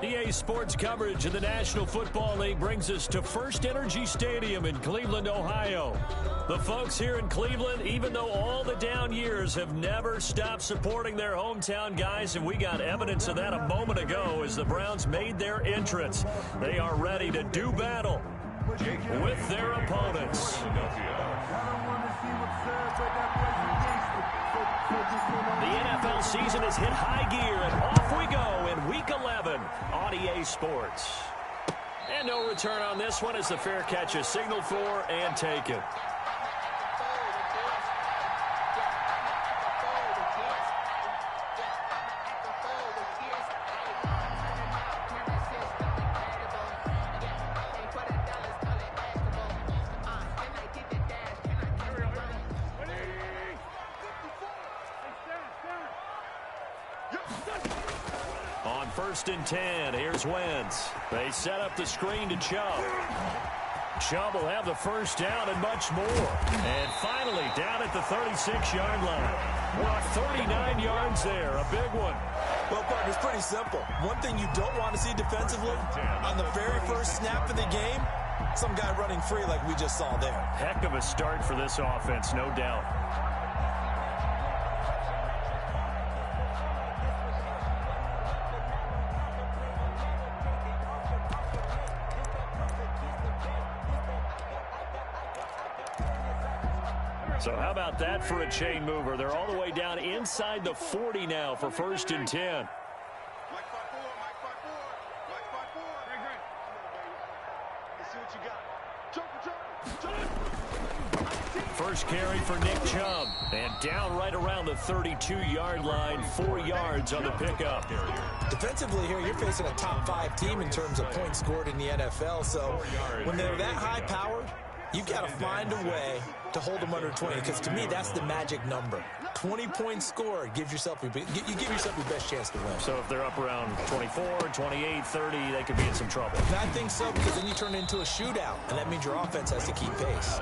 EA Sports coverage of the National Football League brings us to First Energy Stadium in Cleveland, Ohio. The folks here in Cleveland, even though all the down years, have never stopped supporting their hometown guys, and we got evidence of that a moment ago as the Browns made their entrance. They are ready to do battle with their opponents. The NFL season has hit high gear, and off we go in Week 11 on EA Sports. And no return on this one as the fair catch is signaled for and taken. On 1st and 10, here's Wentz. They set up the screen to Chubb. Chubb will have the first down and much more. And finally, down at the 36-yard line. Well, 39 yards there, a big one. Well, partner, it's pretty simple. One thing you don't want to see defensively, on the very first snap of the game, some guy running free like we just saw there. Heck of a start for this offense, no doubt. So how about that for a chain mover? They're all the way down inside the 40 now for 1st and 10. First carry for Nick Chubb. And down right around the 32-yard line, 4 yards on the pickup. Defensively here, you're facing a top 5 team in terms of points scored in the NFL. So when they're that high-powered, you've got to find a way to hold them under 20, because to me, that's the magic number. 20 points scored, you give yourself your best chance to win. So if they're up around 24, 28, 30, they could be in some trouble. And I think so, because then you turn it into a shootout, and that means your offense has to keep pace.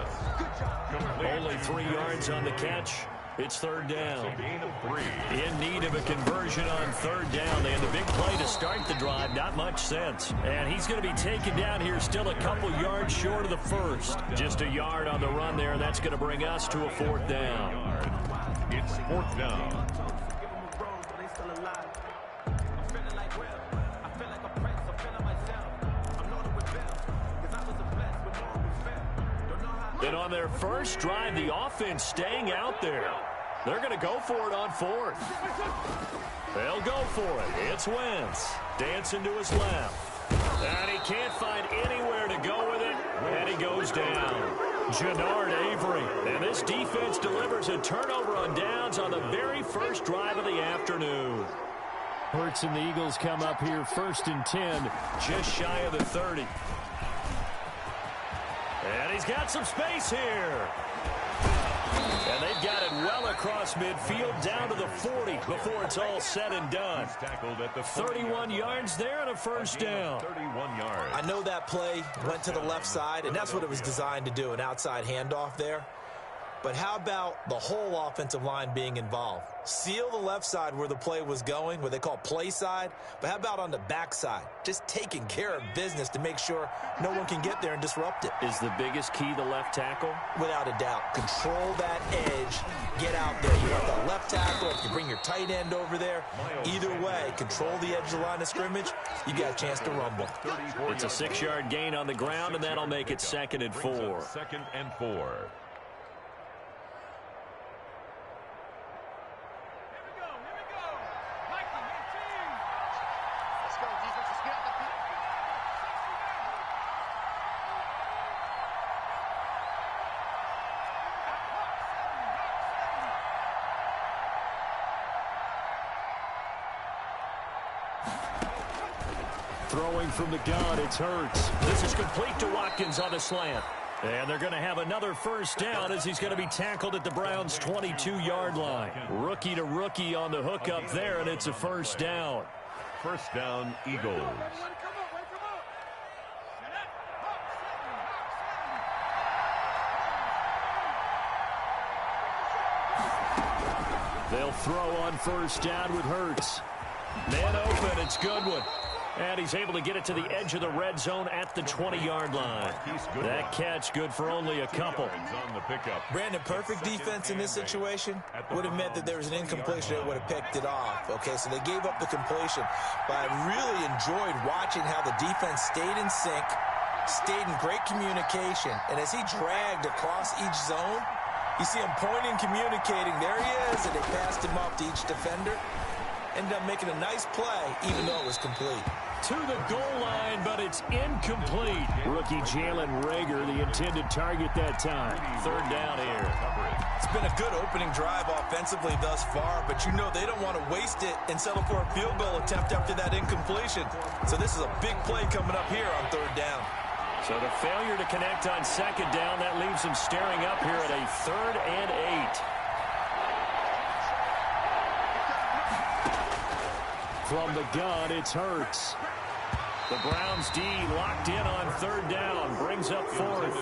Only 3 yards on the catch. It's 3rd down. In need of a conversion on 3rd down. They had the big play to start the drive. Not much sense. And he's going to be taken down here still a couple yards short of the first. Just a yard on the run there, and that's going to bring us to a 4th down. It's 4th down. Then on their first drive, the offense staying out there. They're going to go for it on 4th. They'll go for it. It's Wentz. Dancing to his left. And he can't find anywhere to go with it. And he goes down. Jannard Avery. And this defense delivers a turnover on downs on the very first drive of the afternoon. Hurts and the Eagles come up here 1st and 10, just shy of the 30. And he's got some space here. And they've got it well across midfield down to the 40 before it's all said and done. 31 yards there and a first down. 31 yards. I know that play went to the left side, and that's what it was designed to do, an outside handoff there. But how about the whole offensive line being involved? Seal the left side where the play was going, what they call play side. But how about on the back side? Just taking care of business to make sure no one can get there and disrupt it. Is the biggest key the left tackle? Without a doubt. Control that edge. Get out there. You want the left tackle. If you bring your tight end over there, either way, control the edge of the line of scrimmage. You got a chance to rumble. It's a 6-yard gain on the ground, and that'll make it 2nd and 4. 2nd and 4. Throwing from the gun, it's Hurts. This is complete to Watkins on the slant. And they're going to have another first down as he's going to be tackled at the Browns' 22-yard line. Rookie to rookie on the hook up there, and it's a first down. First down, Eagles. They'll throw on first down with Hurts. Man open, it's Goodwin. And he's able to get it to the edge of the red zone at the 20-yard line. That catch good for only a couple. Brandon, perfect defense in this situation would have meant that there was an incompletion that would have picked it off. Okay, so they gave up the completion. But I really enjoyed watching how the defense stayed in sync, stayed in great communication. And as he dragged across each zone, you see him pointing, communicating. There he is, and they passed him off to each defender. Ended up making a nice play, even though it was complete. To the goal line, but it's incomplete. Rookie Jalen Reagor, the intended target that time. Third down here. It's been a good opening drive offensively thus far, but you know they don't want to waste it and settle for a field goal attempt after that incompletion. So this is a big play coming up here on third down. So the failure to connect on second down, that leaves them staring up here at a 3rd and 8. From the gun, it's Hurts. The Browns D locked in on third down, brings up 4th.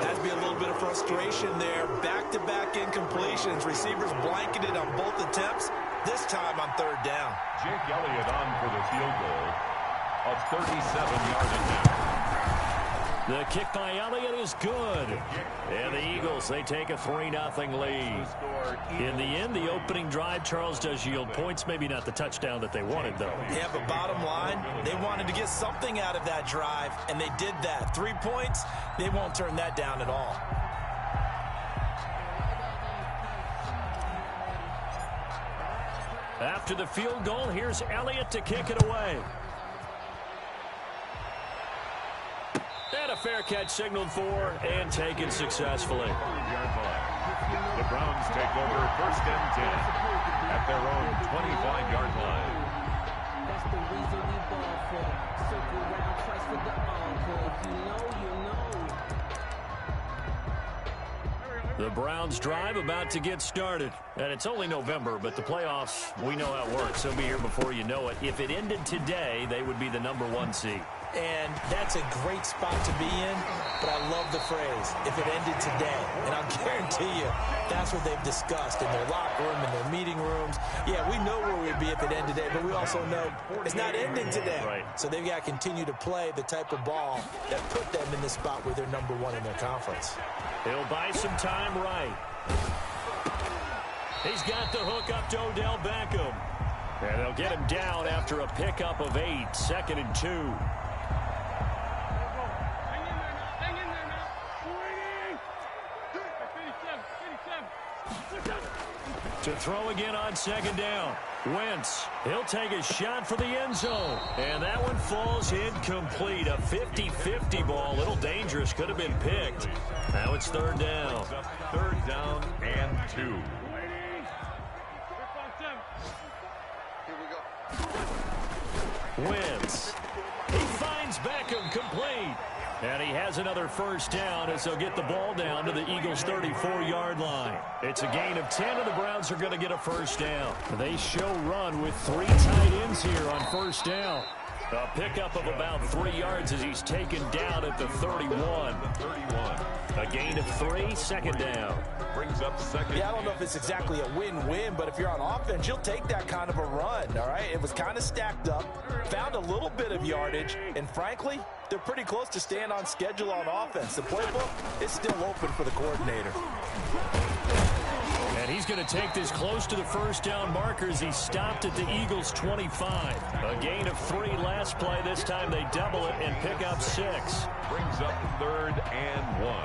Has to be a little bit of frustration there. Back-to-back incompletions. Receivers blanketed on both attempts, this time on third down. Jake Elliott on for the field goal, a 37-yard attempt. The kick by Elliott is good. And the Eagles, they take a 3-0 lead. In the end, the opening drive, Charles, does yield points. Maybe not the touchdown that they wanted, though. Yeah, but bottom line, they wanted to get something out of that drive, and they did that. 3 points, they won't turn that down at all. After the field goal, here's Elliott to kick it away. And a fair catch signaled for and taken successfully. The Browns take over 1st and 10 at their own 25-yard line. That's the reason we ball for. Circle round twice for the encore. If you know, you know. The Browns drive about to get started. And it's only November, but the playoffs, we know how it works. They'll be here before you know it. If it ended today, they would be the #1 seed. And that's a great spot to be in, but I love the phrase, if it ended today. And I'll guarantee you, that's what they've discussed in their locker room, in their meeting rooms. Yeah, we know where we'd be if it ended today, but we also know it's not ending today. Right. So they've got to continue to play the type of ball that put them in the spot where they're #1 in their conference. He'll buy some time right. He's got the hook up to Odell Beckham. And they'll get him down after a pickup of 8, 2nd and 2. To throw again on 2nd down. Wentz, he'll take a shot for the end zone. And that one falls incomplete. A 50-50 ball. A little dangerous. Could have been picked. Now it's 3rd down. 3rd down and 2. Wentz. He finds Beckham complete. And he has another 1st down as they'll get the ball down to the Eagles' 34-yard line. It's a gain of 10, and the Browns are going to get a 1st down. They show run with 3 tight ends here on 1st down. A pickup of about 3 yards as he's taken down at the 31. A gain of 3, 2nd down. Brings up 2nd. Yeah, I don't know if it's exactly a win-win, but if you're on offense, you'll take that kind of a run, all right? It was kind of stacked up, found a little bit of yardage, and frankly, they're pretty close to staying on schedule on offense. The playbook is still open for the coordinator. And he's going to take this close to the 1st down markers. He stopped at the Eagles' 25. A gain of 3 last play. This time they double it and pick up 6. Brings up 3rd and 1.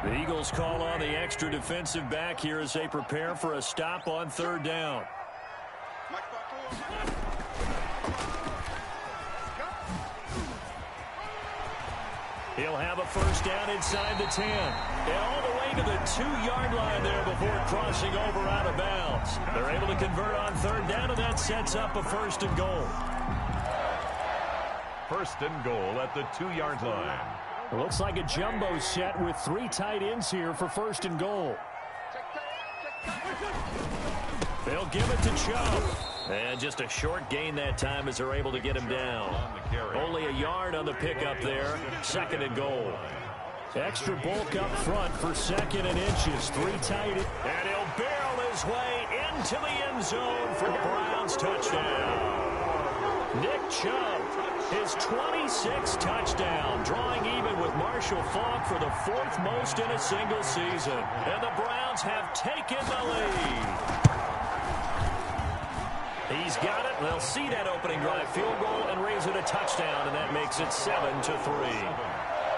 The Eagles call on the extra defensive back here as they prepare for a stop on 3rd down. He'll have a 1st down inside the 10. And all the way to the 2-yard line there before crossing over out of bounds. They're able to convert on 3rd down, and that sets up a 1st and goal. 1st and goal at the 2-yard line. It looks like a jumbo set with 3 tight ends here for 1st and goal. They'll give it to Chubb. And just a short gain that time as they're able to get him down. Only a yard on the pickup there. 2nd and goal. Extra bulk up front for 2nd and inches. 3 tight. And he'll barrel his way into the end zone for the Browns touchdown. Nick Chubb, his 26th touchdown, drawing even with Marshall Faulk for the 4th most in a single season. And the Browns have taken the lead. He's got it. They'll see that opening drive field goal and raise it a touchdown, and that makes it 7-3.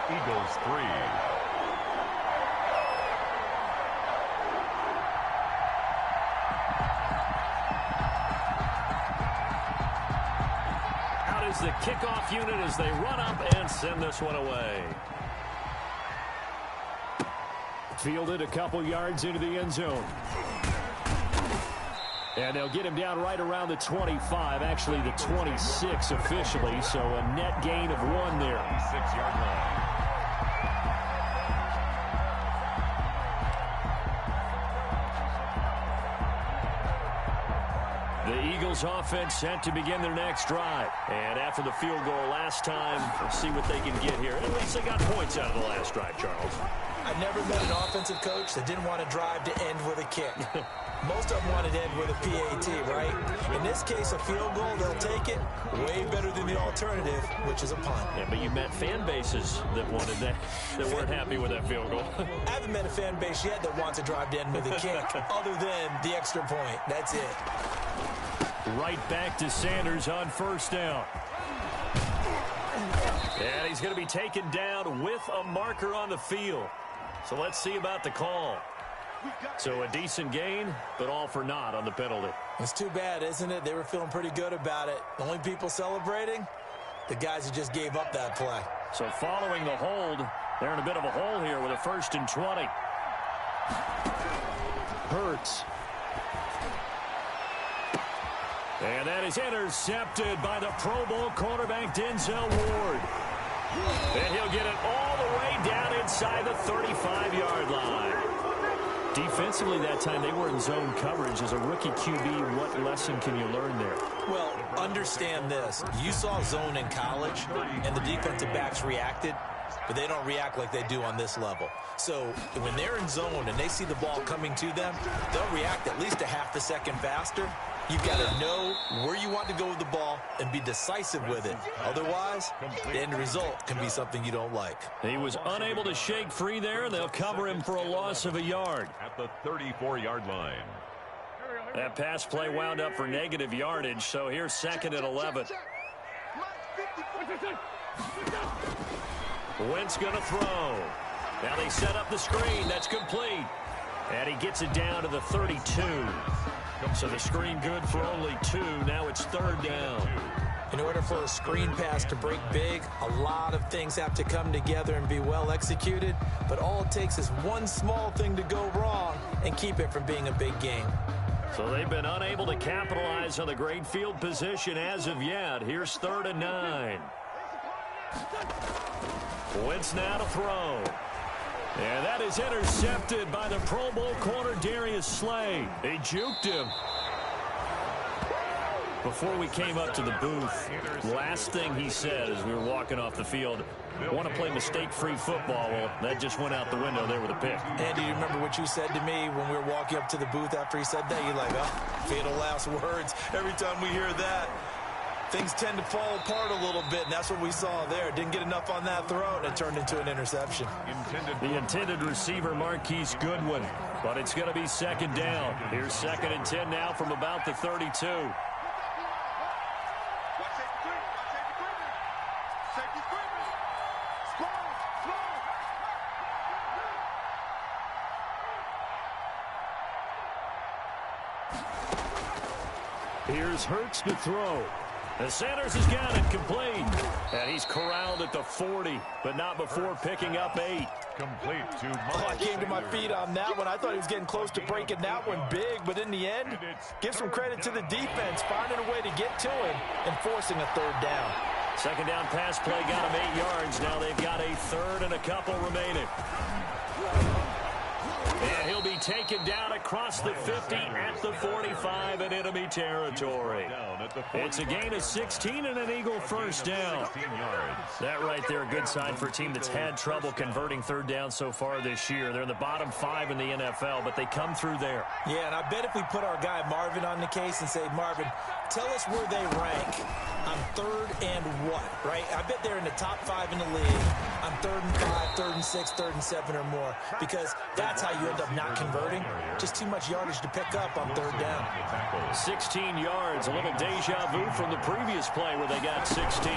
Eagles 3. The kickoff unit as they run up and send this one away. Fielded a couple yards into the end zone. And they'll get him down right around the 25, actually the 26 officially, so a net gain of 1 there. 26-yard line. The Eagles offense set to begin their next drive. And after the field goal last time, let's see what they can get here. At least they got points out of the last drive, Charles. I never met an offensive coach that didn't want to drive to end with a kick. Most of them wanted to end with a PAT, right? In this case, a field goal, they'll take it. Way better than the alternative, which is a punt. Yeah, but you met fan bases that wanted that weren't happy with that field goal. I haven't met a fan base yet that wants to drive to end with a kick, other than the extra point. That's it. Right back to Sanders on first down. And he's going to be taken down with a marker on the field. So let's see about the call. So a decent gain, but all for naught on the penalty. It's too bad, isn't it? They were feeling pretty good about it. The only people celebrating, the guys who just gave up that play. So following the hold, they're in a bit of a hole here with a 1st and 20. Hurts. And that is intercepted by the Pro Bowl quarterback Denzel Ward. And he'll get it all the way down inside the 35-yard line. Defensively that time, they were in zone coverage. As a rookie QB, what lesson can you learn there? Well, understand this. You saw zone in college, and the defensive backs reacted, but they don't react like they do on this level. So when they're in zone and they see the ball coming to them, they'll react at least a half a second faster. You've got to know where you want to go with the ball and be decisive with it. Otherwise, the end result can be something you don't like. He was unable to shake free there, and they'll cover him for a loss of a yard. At the 34-yard line. That pass play wound up for negative yardage, so here's 2nd and 11. Wentz going to throw. Now they set up the screen. That's complete. And he gets it down to the 32. So the screen good for only 2. Now it's 3rd down. In order for a screen pass to break big, a lot of things have to come together and be well executed. But all it takes is one small thing to go wrong and keep it from being a big game. So they've been unable to capitalize on the great field position as of yet. Here's 3rd and 9. Wentz now to throw. And that is intercepted by the Pro Bowl corner Darius Slay. They juked him. Before we came up to the booth, last thing he said as we were walking off the field, want to play mistake-free football. Well, that just went out the window there with a pick. Andy, you remember what you said to me when we were walking up to the booth after he said that? You're like, oh, fatal last words. Every time we hear that, things tend to fall apart a little bit, and that's what we saw there. Didn't get enough on that throw, and it turned into an interception. The intended receiver, Marquise Goodwin, but it's going to be 2nd down. Here's 2nd and 10 now from about the 32. Here's Hurts to throw. And Sanders has got it complete. And he's corralled at the 40, but not before picking up 8. Complete to Oh, I came to my feet on that one. I thought he was getting close to breaking that one big, but in the end, give some credit to the defense, finding a way to get to him and forcing a 3rd down. 2nd down pass play got him 8 yards. Now they've got a 3rd and a couple remaining. And he'll be taken down across the 50 at the 45 in enemy territory. It's a gain of 16 and an Eagle first down. That right there, a good sign for a team that's had trouble converting third down so far this year. They're in the bottom 5 in the NFL, but they come through there. Yeah, and I bet if we put our guy Marvin on the case and say, Marvin, tell us where they rank on third and what, right? I bet they're in the top 5 in the league on third and 5, third and 6, third and 7 or more, because that's how you end up not converting. Just too much yardage to pick up on third down. 16 yards, a little deja vu from the previous play where they got 16.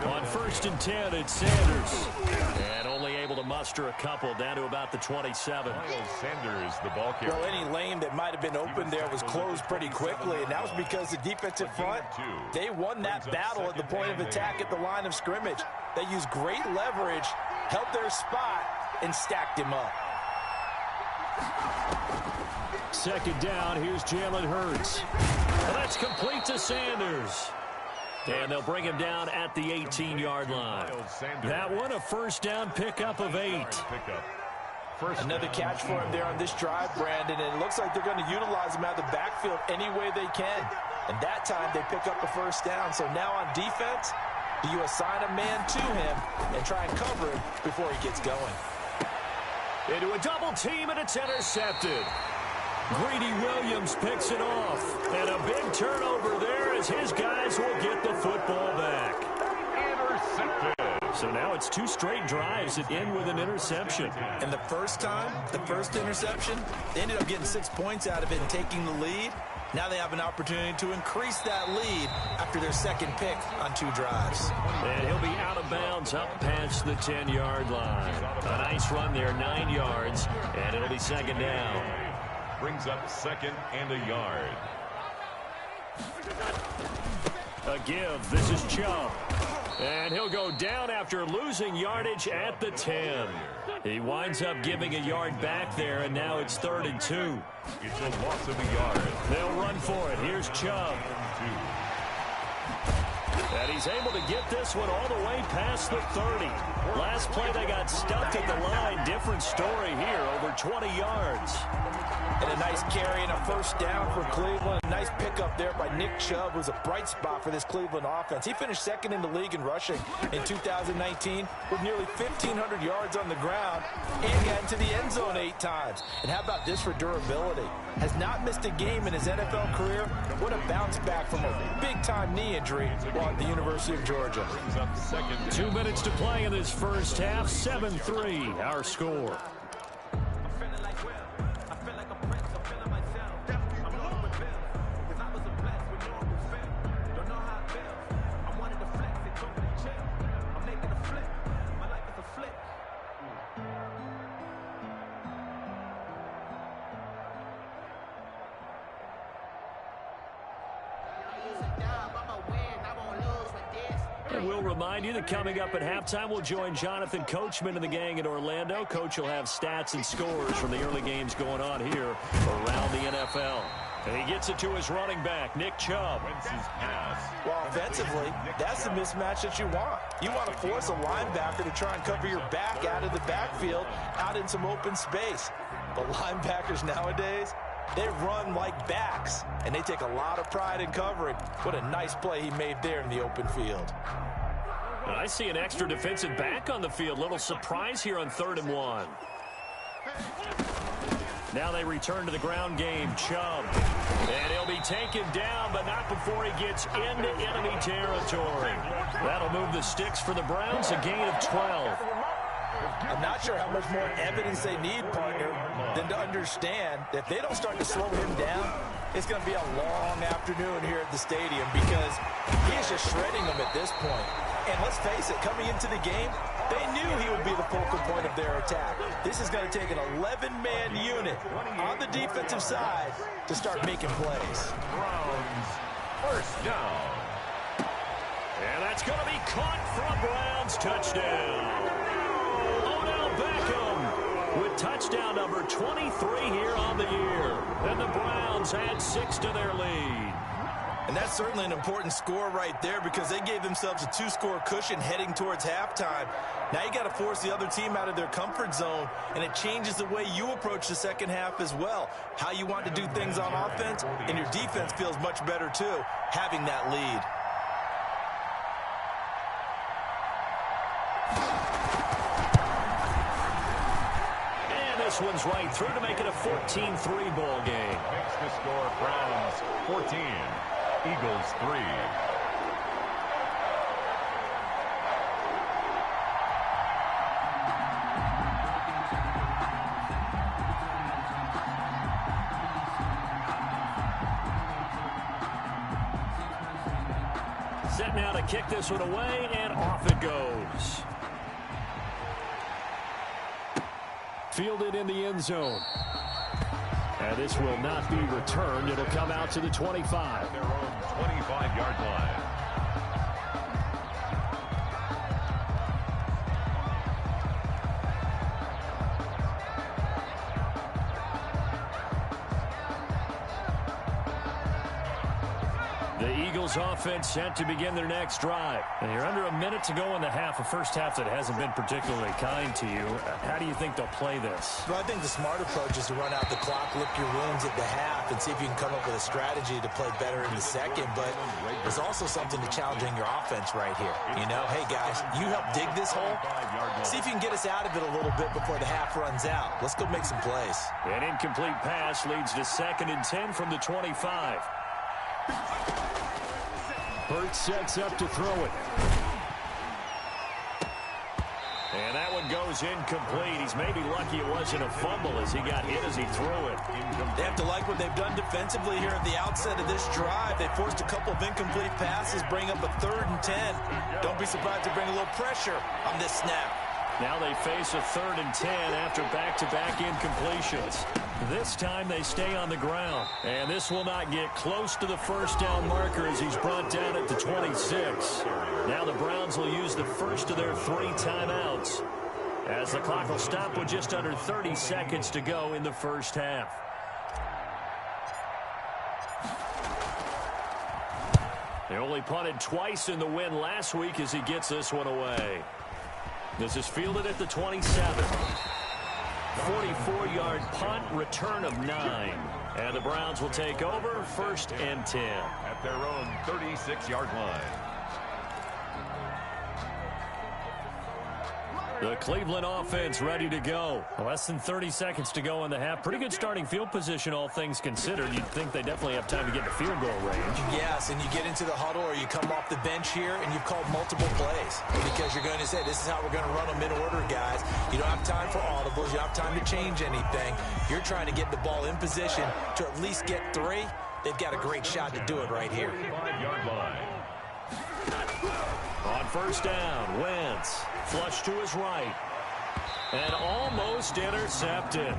On 1st and 10, it's Sanders. And only able to muster a couple down to about the 27. Sanders, the ball carrier. Well, any lane that might have been open there was closed pretty quickly, and that was because the defensive front, they won that battle at the point of attack at the line of scrimmage. They used great leverage, held their spot, and stacked him up. Second down, here's Jalen Hurts. Well, that's complete to Sanders. And they'll bring him down at the 18-yard line. That one, a first down pickup of 8. Another catch for him there on this drive, Brandon, and it looks like they're going to utilize him out of the backfield any way they can. And that time they pick up the first down. So now on defense, do you assign a man to him and try and cover him before he gets going? Into a double team, and it's intercepted. Greedy Williams picks it off. And a big turnover there as his guys will get the football back. Intercepted. So now it's 2 straight drives that end with an interception. And the first time, the first interception, they ended up getting 6 points out of it and taking the lead. Now they have an opportunity to increase that lead after their second pick on 2 drives. And he'll be out of bounds up past the 10-yard line. A nice run there, 9 yards, and it'll be second down. Brings up 2nd and a yard. A give. This is Chubb. And he'll go down after losing yardage at the 10. He winds up giving a yard back there, and now it's 3rd and 2. It's a loss of a yard. They'll run for it. Here's Chubb. And he's able to get this one all the way past the 30. Last play, they got stuffed at the line. Different story here, over 20 yards. And a nice carry and a first down for Cleveland. A nice pickup there by Nick Chubb, who's a bright spot for this Cleveland offense. He finished 2nd in the league in rushing in 2019 with nearly 1,500 yards on the ground and got into the end zone 8 times. And how about this for durability? Has not missed a game in his NFL career. What a bounce back from a big-time knee injury while at the University of Georgia. 2 minutes to play in this first half. 7-3, our score. And we'll remind you that coming up at halftime, we'll join Jonathan Coachman and the gang in Orlando. Coach will have stats and scores from the early games going on here around the NFL. And he gets it to his running back, Nick Chubb. Well, offensively, that's the mismatch that you want. You want to force a linebacker to try and cover your back out of the backfield, out in some open space. The linebackers nowadays, they run like backs, and they take a lot of pride in covering. What a nice play he made there in the open field. And I see an extra defensive back on the field. Little surprise here on 3rd and 1. Now they return to the ground game. Chubb. And he'll be taken down, but not before he gets into enemy territory. That'll move the sticks for the Browns, a gain of 12. I'm not sure how much more evidence they need, partner, than to understand that if they don't start to slow him down, it's going to be a long afternoon here at the stadium because he is just shredding them at this point. And let's face it, coming into the game, they knew he would be the focal point of their attack. This is going to take an 11-man unit on the defensive side to start making plays. Browns, first down. And that's going to be caught from Browns. Touchdown. Odell Beckham with touchdown number 23 here on the year. And the Browns add 6 to their lead. And that's certainly an important score right there because they gave themselves a 2-score cushion heading towards halftime. Now you got to force the other team out of their comfort zone, and it changes the way you approach the second half as well. How you want to do things on offense, and your defense feels much better too, having that lead. And this one's right through to make it a 14-3 ball game. Makes the score Browns 14, Eagles 3. Set now to kick this one away, and off it goes. Fielded in the end zone. And this will not be returned. It'll come out to the 25. Their own 25-yard line. The Eagles offense set to begin their next drive. And you're under a minute to go in the half, a first half that hasn't been particularly kind to you. How do you think they'll play this? Well, I think the smart approach is to run out the clock, lick your wounds at the half, and see if you can come up with a strategy to play better in the second. But there's also something to challenging your offense right here. You know, hey, guys, you help dig this hole. See if you can get us out of it a little bit before the half runs out. Let's go make some plays. An incomplete pass leads to 2nd and 10 from the 25. Hurts sets up to throw it. And that one goes incomplete. He's maybe lucky it wasn't a fumble as he got hit as he threw it. They have to like what they've done defensively here at the outset of this drive. They forced a couple of incomplete passes, bring up a 3rd and 10. Don't be surprised to bring a little pressure on this snap. Now they face a 3rd and 10 after back-to-back incompletions. This time they stay on the ground. And this will not get close to the first down marker as he's brought down at the 26. Now the Browns will use the first of their 3 timeouts as the clock will stop with just under 30 seconds to go in the first half. They only punted twice in the win last week as he gets this one away. This is fielded at the 27. 44-yard punt, return of 9. And the Browns will take over 1st and 10. At their own 36-yard line. The Cleveland offense ready to go. Less than 30 seconds to go in the half. Pretty good starting field position, all things considered. You'd think they definitely have time to get to field goal range. Yes, and you get into the huddle or you come off the bench here and you've called multiple plays because you're going to say, this is how we're going to run them in order, guys. You don't have time for audibles. You don't have time to change anything. You're trying to get the ball in position to at least get 3. They've got a great shot to do it right here. 5-yard line. On first down, Wentz flush to his right. And almost intercepted.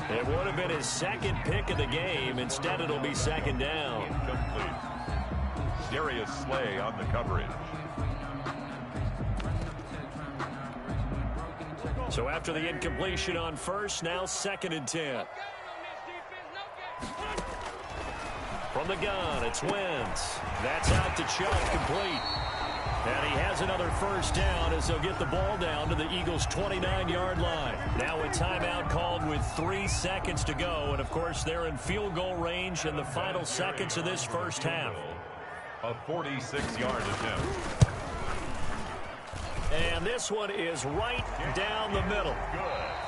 It would have been his 2nd pick of the game. Instead, it'll be 2nd down. Incomplete. Darius Slay on the coverage. So after the incompletion on first, now 2nd and 10. From the gun, it's Wentz. That's out to Chubb, complete. And he has another first down as they'll get the ball down to the Eagles' 29-yard line. Now a timeout called with 3 seconds to go. And, of course, they're in field goal range in the final seconds of this first half. A 46-yard attempt. And this one is right down the middle.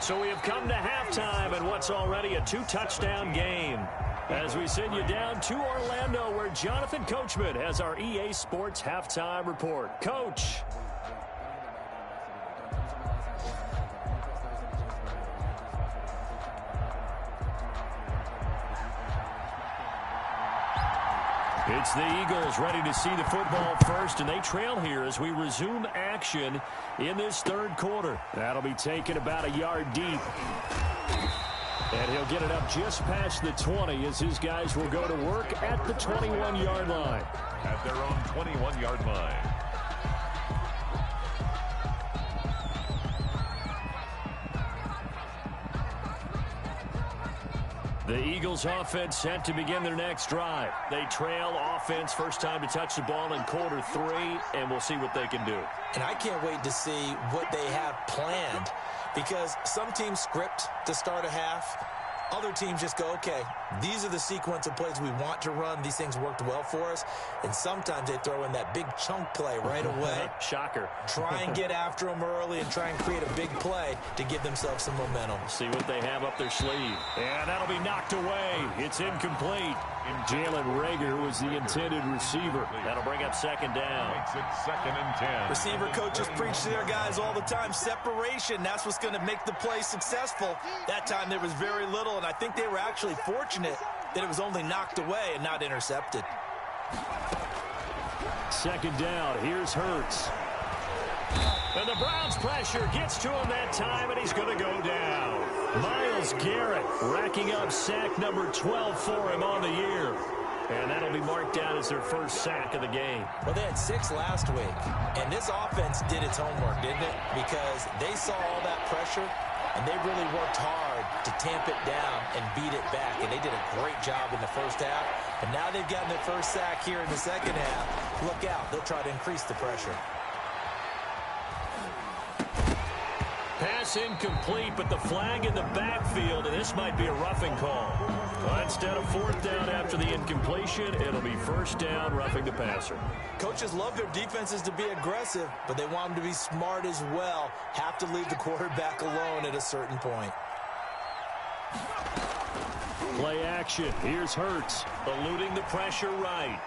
So we have come to halftime in what's already a 2-touchdown game. As we send you down to Orlando, where Jonathan Coachman has our EA Sports Halftime Report. Coach. It's the Eagles ready to see the football first, and they trail here as we resume action in this 3rd quarter. That'll be taken about a yard deep. And he'll get it up just past the 20 as his guys will go to work at the 21-yard line. At their own 21-yard line. The Eagles offense set to begin their next drive. They trail offense, first time to touch the ball in quarter 3, and we'll see what they can do. And I can't wait to see what they have planned, because some teams script to start a half. Other teams just go, okay, these are the sequence of plays we want to run. These things worked well for us. And sometimes they throw in that big chunk play right away. Shocker. Try and get after them early and try and create a big play to give themselves some momentum. See what they have up their sleeve. And that'll be knocked away. It's incomplete. Jalen Reagor was the intended receiver. That'll bring up second down. Makes it 2nd and 10. Receiver coaches preach to their guys all the time. Separation, that's what's going to make the play successful. That time there was very little, and I think they were actually fortunate that it was only knocked away and not intercepted. Second down, here's Hurts. And the Browns pressure gets to him that time, and he's going to go down. Myles Garrett racking up sack number 12 for him on the year. And that'll be marked down as their first sack of the game. Well, they had 6 last week, and this offense did its homework, didn't it? Because they saw all that pressure, and they really worked hard to tamp it down and beat it back. And they did a great job in the first half. And now they've gotten their first sack here in the second half. Look out. They'll try to increase the pressure. Pass incomplete, but the flag in the backfield, and this might be a roughing call. Instead of fourth down after the incompletion, it'll be first down, roughing the passer. Coaches love their defenses to be aggressive, but they want them to be smart as well. Have to leave the quarterback alone at a certain point. Play action. Here's Hurts, eluding the pressure right.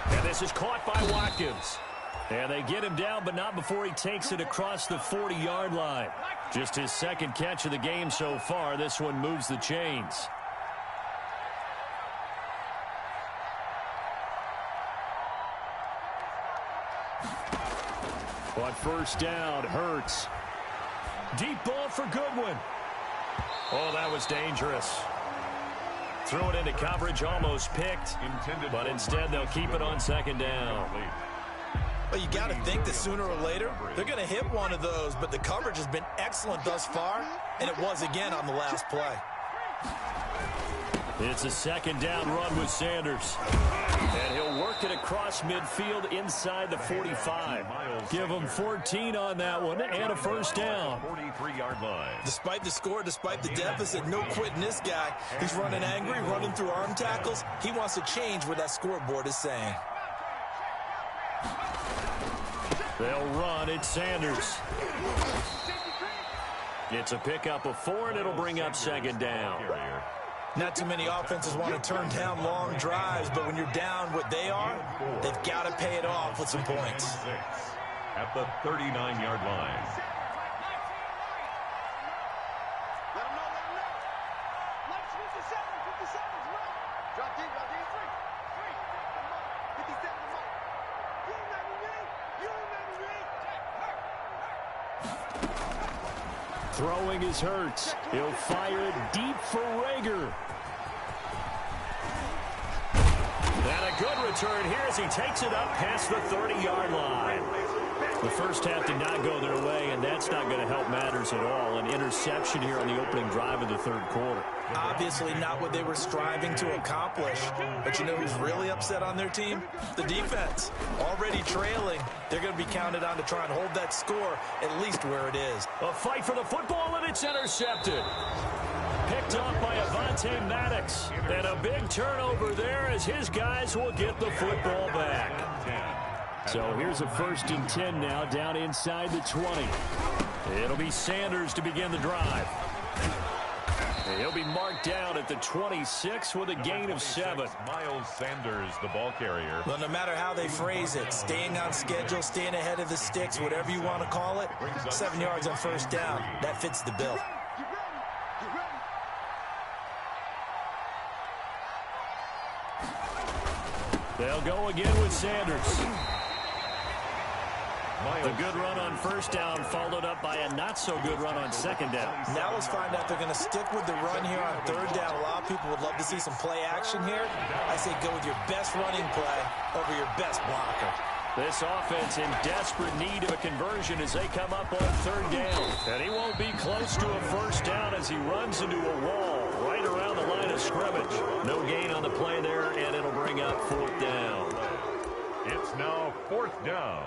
And this is caught by Watkins. And they get him down, but not before he takes it across the 40-yard line. Just his second catch of the game so far. This one moves the chains. On first down, Hurts. Deep ball for Goodwin. Oh, that was dangerous. Threw it into coverage, almost picked. But instead, they'll keep it on second down. Well, you got to think that sooner or later, they're going to hit one of those, but the coverage has been excellent thus far, and it was again on the last play. It's a second down run with Sanders. And he'll work it across midfield inside the 45. Give him 14 on that one and a first down. 43-yard line. Despite the score, despite the deficit, no quitting this guy. He's running angry, running through arm tackles. He wants to change what that scoreboard is saying. They'll run. It's Sanders. It's a pickup of 4, and it'll bring up second down. Not too many offenses want to turn down long drives, but when you're down what they are, they've got to pay it off with some points. At the 39-yard line. Throwing is Hurts. He'll fire deep for Reagor. And a good return here as he takes it up past the 30-yard line. The first half did not go their way, and that's not going to help matters at all. An interception here on the opening drive of the third quarter. Obviously not what they were striving to accomplish. But you know who's really upset on their team? The defense. Already trailing. They're going to be counted on to try and hold that score at least where it is. A fight for the football, and it's intercepted. Picked off by Avonte Maddox. And a big turnover there as his guys will get the football back. So here's a 1st and 10 now, down inside the 20. It'll be Sanders to begin the drive. He'll be marked down at the 26 with a gain of 7. Miles Sanders, the ball carrier. Well, no matter how they phrase it, staying on schedule, staying ahead of the sticks, whatever you want to call it, 7 yards on first down, that fits the bill. They'll go again with Sanders. The good run on first down followed up by a not-so-good run on second down. Now let's find out if they're going to stick with the run here on third down. A lot of people would love to see some play action here. I say go with your best running play over your best blocker. This offense in desperate need of a conversion as they come up on third down. And he won't be close to a first down as he runs into a wall right around the line of scrimmage. No gain on the play there, and it'll bring up fourth down. It's now fourth down.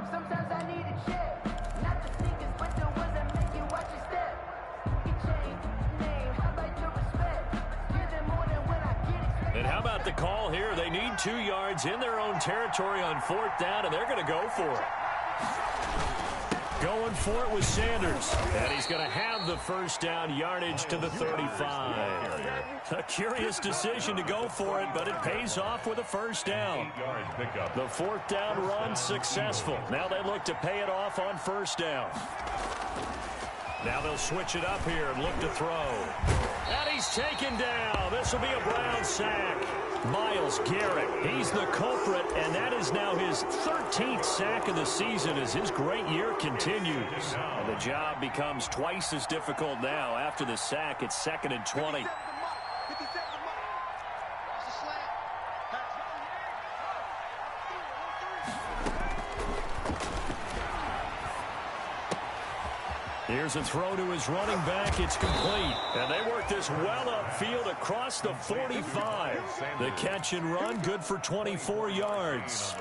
Sometimes I need a check, not the sneakers, but the ones that make you watch your step. You change name, how about your respect? Give them more than when I get it. And how about the call here? They need 2 yards in their own territory on fourth down, and they're going to go for it. Going for it with Sanders. And he's going to have the first down, yardage to the 35. A curious decision to go for it, but it pays off with a first down. The fourth down run successful. Now they look to pay it off on first down. Now they'll switch it up here and look to throw. And he's taken down. This will be a Brown sack. Myles Garrett, he's the culprit, and that is now his 13th sack of the season as his great year continues. And the job becomes twice as difficult now. After the sack, it's 2nd and 20. Here's a throw to his running back. It's complete. And they work this well upfield across the 45. The catch and run, good for 24 yards.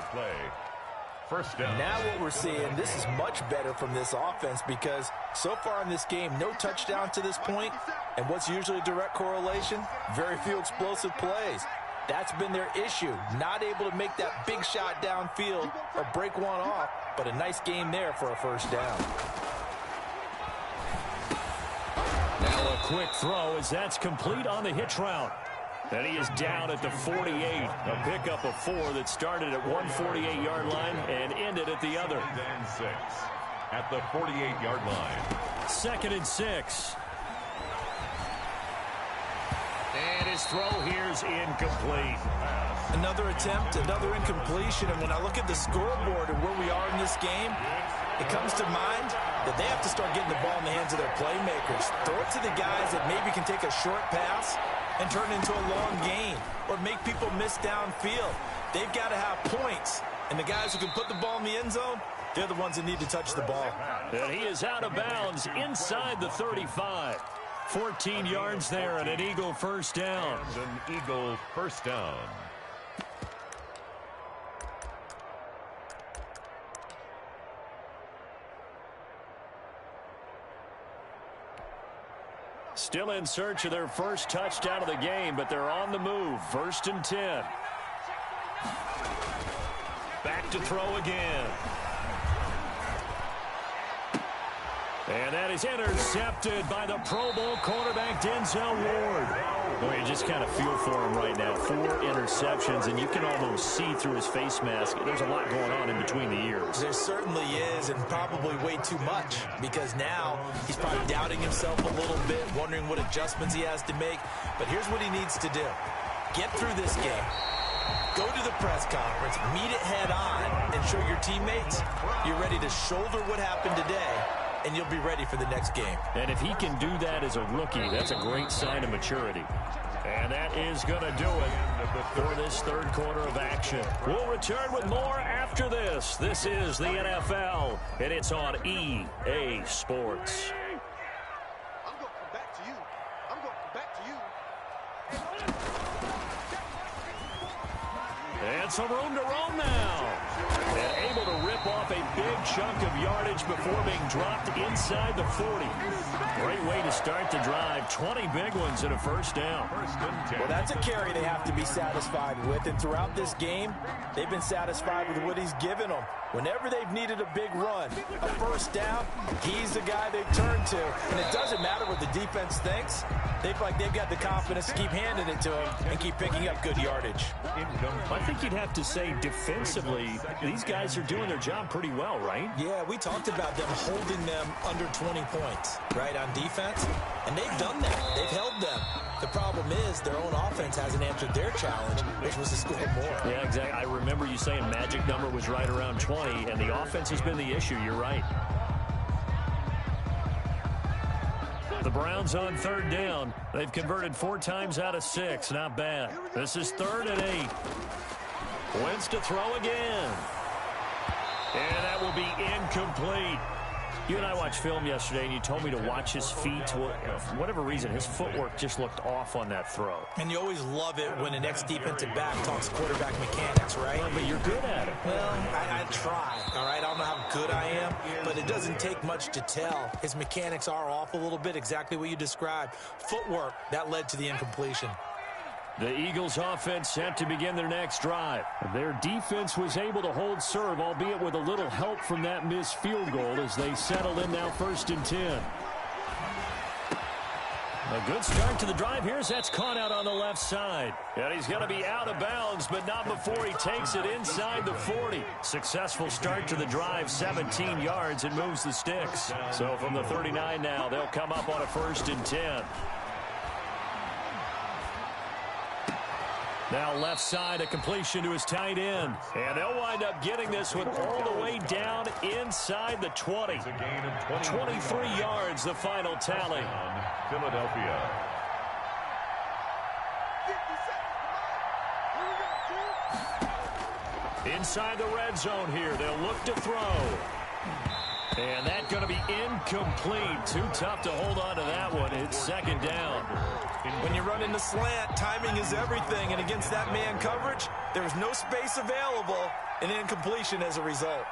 First down. Now what we're seeing, this is much better from this offense because so far in this game, no touchdown to this point. And what's usually a direct correlation? Very few explosive plays. That's been their issue. Not able to make that big shot downfield or break one off, but a nice game there for a first down. Now a quick throw as that's complete on the hitch route. And he is down at the 48. A pickup of 4 that started at 148-yard line and ended at the other. And 6 at the 48-yard line. 2nd and 6. And his throw here's incomplete. Another attempt, another incompletion. And when I look at the scoreboard and where we are in this game, it comes to mind that they have to start getting the ball in the hands of their playmakers. Throw it to the guys that maybe can take a short pass and turn it into a long gain or make people miss downfield. They've got to have points. And the guys who can put the ball in the end zone, they're the ones that need to touch the ball. And he is out of bounds inside the 35. 14 yards there and an Eagle first down. An Eagle first down. Still in search of their first touchdown of the game, but they're on the move. 1st and 10. Back to throw again. And that is intercepted by the Pro Bowl cornerback Denzel Ward. Boy, you just kind of feel for him right now. 4 interceptions, and you can almost see through his face mask. There's a lot going on in between the ears. There certainly is, and probably way too much, because now he's probably doubting himself a little bit, wondering what adjustments he has to make. But here's what he needs to do. Get through this game. Go to the press conference, meet it head on, and show your teammates you're ready to shoulder what happened today, and you'll be ready for the next game. And if he can do that as a rookie, that's a great sign of maturity. And that is going to do it for this third quarter of action. We'll return with more after this. This is the NFL, and it's on EA Sports. I'm going to come back to you. I'm going to come back to you. And some room to roam now. And able to rip off a big chunk of yardage before being dropped inside the 40. Great way to start the drive. 20 big ones and a first down. Well, that's a carry they have to be satisfied with. And throughout this game, they've been satisfied with what he's given them. Whenever they've needed a big run, a first down, he's the guy they turn to. And it doesn't matter what the defense thinks. They feel like they've got the confidence to keep handing it to him and keep picking up good yardage. I think you'd have to say defensively, these guys are doing their job pretty well, right? Yeah, we talked about them holding them under 20 points, right, on defense. And they've done that. They've held them. The problem is their own offense hasn't answered their challenge, which was to score more. Yeah, exactly. I remember you saying magic number was right around 20, and the offense has been the issue. You're right. The Browns on third down. They've converted 4 times out of 6. Not bad. This is 3rd and 8. Wentz to throw again. And that will be incomplete. You and I watched film yesterday, and you told me to watch his feet. For whatever reason, his footwork just looked off on that throw. And you always love it when an ex-defensive back talks quarterback mechanics, right? Well, but you're good at it. Well, I try, all right? I don't know how good I am, but it doesn't take much to tell. His mechanics are off a little bit, exactly what you described. Footwork, that led to the incompletion. The Eagles offense set to begin their next drive. Their defense was able to hold serve, albeit with a little help from that missed field goal as they settle in now 1st and 10. A good start to the drive here as that's caught out on the left side. And he's going to be out of bounds, but not before he takes it inside the 40. Successful start to the drive, 17 yards, and moves the sticks. So from the 39 now, they'll come up on a 1st and 10. Now left side, a completion to his tight end. And they'll wind up getting this one all the way down inside the 20. It's a gain of 23 yards, the final tally. Philadelphia. 50 seconds. Inside the red zone here, they'll look to throw. And that's going to be incomplete. Too tough to hold on to that one. It's 2nd down. When you run in the slant, timing is everything, and against that man coverage, there's no space available, and incompletion as a result.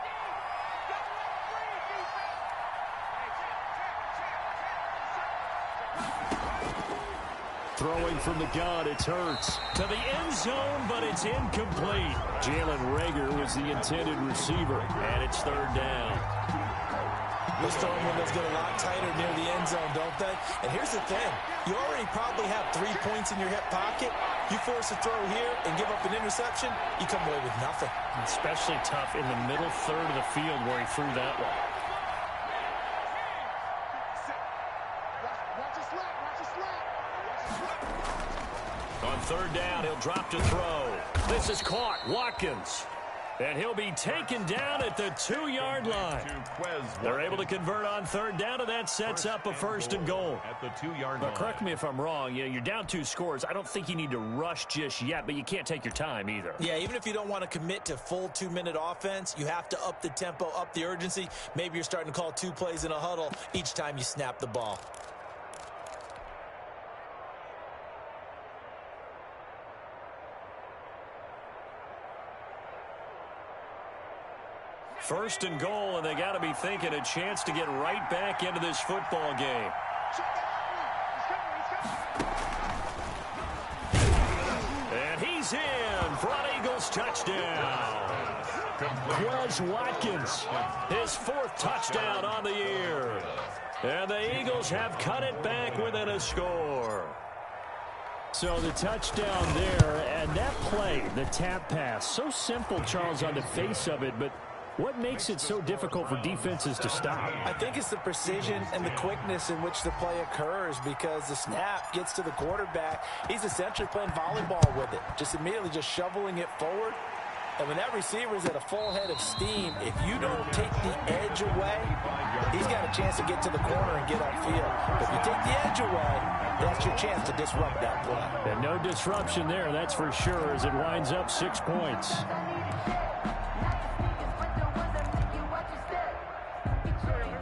Throwing from the gun, it's Hurts. To the end zone, but it's incomplete. Jalen Reagor was the intended receiver, and it's 3rd down. Those throwing windows get a lot tighter near the end zone, don't they? And here's the thing. You already probably have 3 points in your hip pocket. You force a throw here and give up an interception, you come away with nothing. Especially tough in the middle third of the field where he threw that one. Watch your slap. Watch your slap. On 3rd down, he'll drop to throw. This is caught. Watkins. And he'll be taken down at the 2-yard line. They're able to convert on 3rd down, and that sets up a 1st and goal. At the 2-yard line. But correct me if I'm wrong. You're down 2 scores. I don't think you need to rush just yet, but you can't take your time either. Yeah, even if you don't want to commit to full 2-minute offense, you have to up the tempo, up the urgency. Maybe you're starting to call 2 plays in a huddle each time you snap the ball. First and goal, and they got to be thinking a chance to get right back into this football game. And he's in. Front Eagles touchdown. Quez Watkins, his 4th touchdown on the year. And the Eagles have cut it back within a score. So the touchdown there, and that play, the tap pass, so simple, Charles, on the face of it, but what makes it so difficult for defenses to stop? I think it's the precision and the quickness in which the play occurs, because the snap gets to the quarterback. He's essentially playing volleyball with it, just immediately just shoveling it forward. And when that receiver's at a full head of steam, if you don't take the edge away, he's got a chance to get to the corner and get upfield. But if you take the edge away, that's your chance to disrupt that play. And no disruption there, that's for sure, as it winds up 6 points.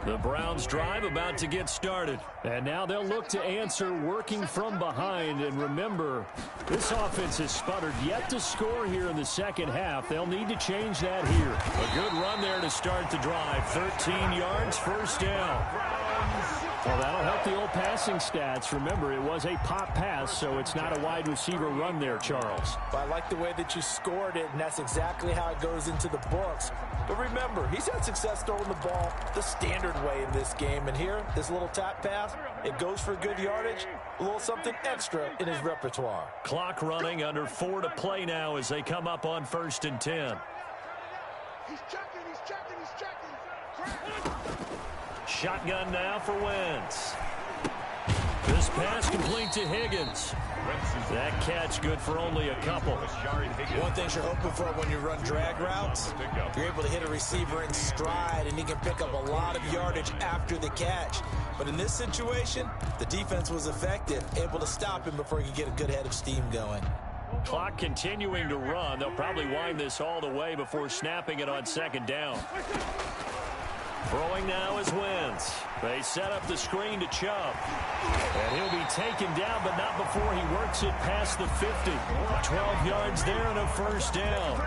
The Browns drive about to get started. And now they'll look to answer working from behind. And remember, this offense has sputtered yet to score here in the 2nd half. They'll need to change that here. A good run there to start the drive. 13 yards, 1st down. Well, that'll help the old passing stats. Remember, it was a pop pass, so it's not a wide receiver run there, Charles. Well, I like the way that you scored it, and that's exactly how it goes into the books. But remember, he's had success throwing the ball the standard way in this game. And here, this little tap pass, it goes for good yardage, a little something extra in his repertoire. Clock running, under 4 to play now as they come up on 1st and 10. He's checking. Shotgun now for Wentz. This pass complete to Higgins. That catch good for only a couple. One thing you're hoping for when you run drag routes, you're able to hit a receiver in stride, and he can pick up a lot of yardage after the catch. But in this situation, the defense was effective, able to stop him before he could get a good head of steam going. Clock continuing to run. They'll probably wind this all the way before snapping it on second down. Throwing now is Wentz. They set up the screen to Chubb. And he'll be taken down, but not before he works it past the 50. 12 yards there and a first down.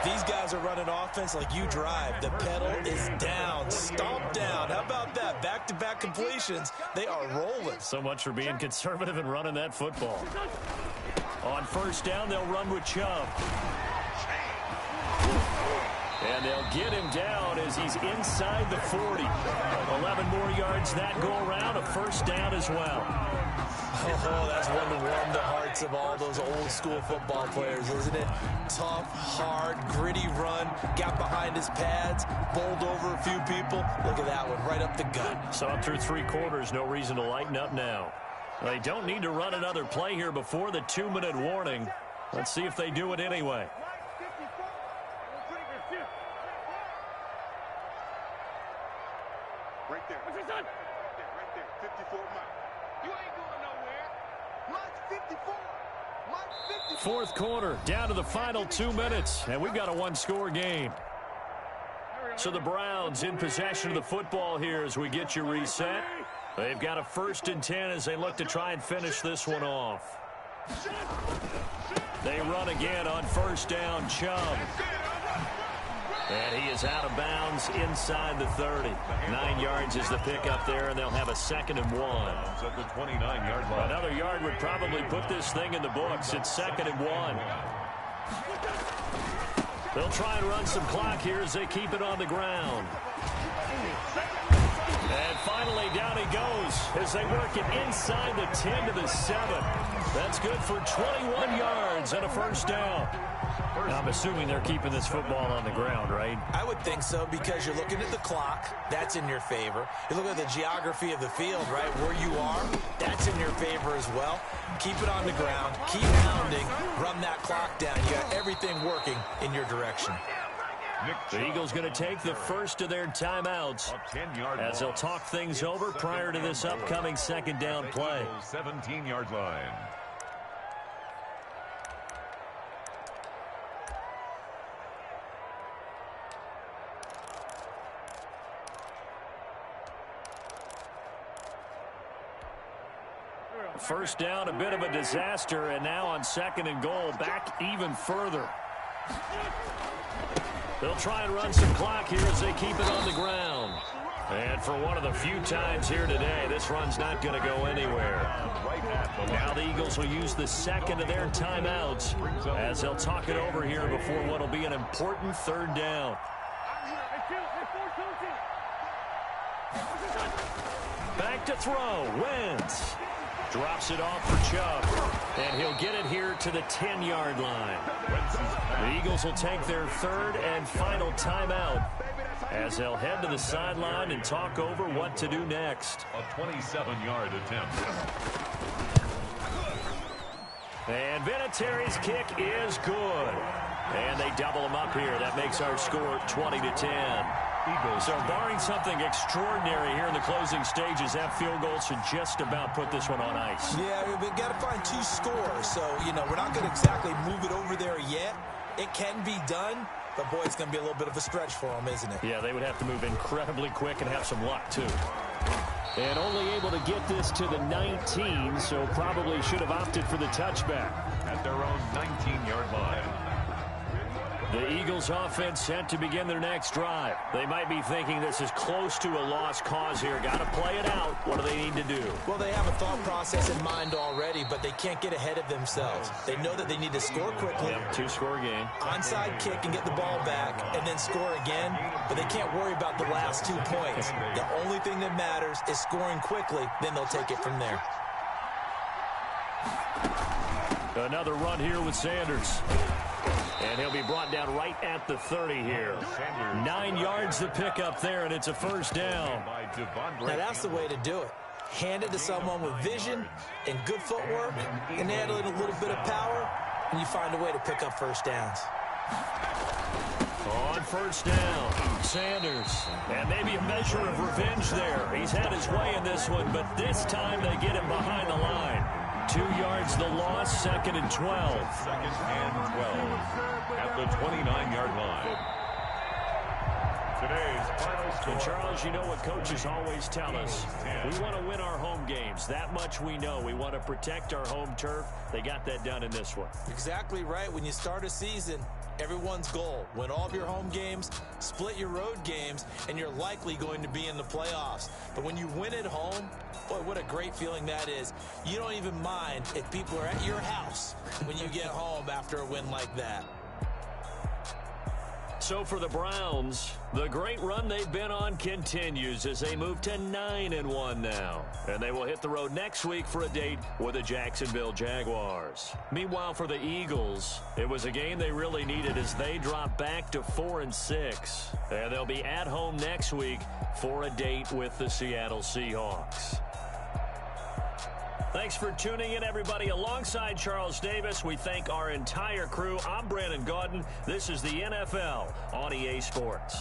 These guys are running offense like you drive. The pedal is down, stomp down. How about that? Back-to-back completions. They are rolling. So much for being conservative and running that football. On first down, they'll run with Chubb. And they'll get him down as he's inside the 40. 11 more yards that go around, a first down as well. Oh, that's one to warm the hearts of all those old-school football players, isn't it? Tough, hard, gritty run, got behind his pads, bowled over a few people. Look at that one, right up the gut. So up through 3 quarters, no reason to lighten up now. They don't need to run another play here before the 2-minute warning. Let's see if they do it anyway. Right there. What's your son? Right there. 54 miles. You ain't going nowhere. Mine's 54. Mine's 54. Fourth quarter, down to the final 2 minutes, and we've got a one-score game. So the Browns in possession of the football here as we get you reset. They've got a 1st and 10 as they look to try and finish this one off. They run again on first down, Chubb. And he is out of bounds inside the 30. 9 yards is the pickup there, and they'll have a 2nd and 1. At the 29-yard line. Another yard would probably put this thing in the books. It's 2nd and 1. They'll try and run some clock here as they keep it on the ground. And finally, down he goes as they work it inside the 10 to the 7. That's good for 21 yards and a first down. I'm assuming they're keeping this football on the ground, right? I would think so because you're looking at the clock. That's in your favor. You look at the geography of the field, right, where you are. That's in your favor as well. Keep it on the ground. Keep pounding. Run that clock down. You got everything working in your direction. The Eagles going to take the first of their timeouts as they'll talk things over prior to this upcoming 2nd down play. 17-yard line. First down, a bit of a disaster, and now on 2nd and goal, back even further. They'll try and run some clock here as they keep it on the ground. And for one of the few times here today, this run's not going to go anywhere. Now the Eagles will use the 2nd of their timeouts as they'll talk it over here before what will be an important 3rd down. Back to throw, Wentz. Drops it off for Chubb, and he'll get it here to the 10-yard line. The Eagles will take their 3rd and final timeout as they'll head to the sideline and talk over what to do next. A 27-yard attempt. And Vinatieri's kick is good. And they double him up here. That makes our score 20-10. So barring something extraordinary here in the closing stages, that field goal should just about put this one on ice. Yeah, we've got to find 2 scores. So, we're not going to exactly move it over there yet. It can be done, but, boy, it's going to be a little bit of a stretch for them, isn't it? Yeah, they would have to move incredibly quick and have some luck, too. And only able to get this to the 19, so probably should have opted for the touchback. At their own 19-yard line. The Eagles offense set to begin their next drive. They might be thinking this is close to a lost cause here. Got to play it out. What do they need to do? Well, they have a thought process in mind already, but they can't get ahead of themselves. They know that they need to score quickly. Yep, 2-score game. Onside kick and get the ball back and then score again, but they can't worry about the last 2 points. The only thing that matters is scoring quickly, then they'll take it from there. Another run here with Sanders. And he'll be brought down right at the 30 here. 9 yards to pick up there, and it's a first down. Now, that's the way to do it. Hand it to someone with vision and good footwork, and add a little bit of power, and you find a way to pick up first downs. On first down, Sanders. And maybe a measure of revenge there. He's had his way in this one, but this time they get him behind the line. 2 yards the loss, 2nd and 12. Second and 12 at the 29-yard line. Today's final score. And Charles, you know what coaches always tell us. We want to win our home games. That much we know. We want to protect our home turf. They got that done in this one. Exactly right. When you start a season, everyone's goal: win all of your home games, split your road games, and you're likely going to be in the playoffs. But when you win at home, boy, what a great feeling that is. You don't even mind if people are at your house when you get home after a win like that. So for the Browns, the great run they've been on continues as they move to 9-1 now. And they will hit the road next week for a date with the Jacksonville Jaguars. Meanwhile, for the Eagles, it was a game they really needed as they drop back to 4-6. And they'll be at home next week for a date with the Seattle Seahawks. Thanks for tuning in, everybody. Alongside Charles Davis, we thank our entire crew. I'm Brandon Gaudin. This is the NFL on EA Sports.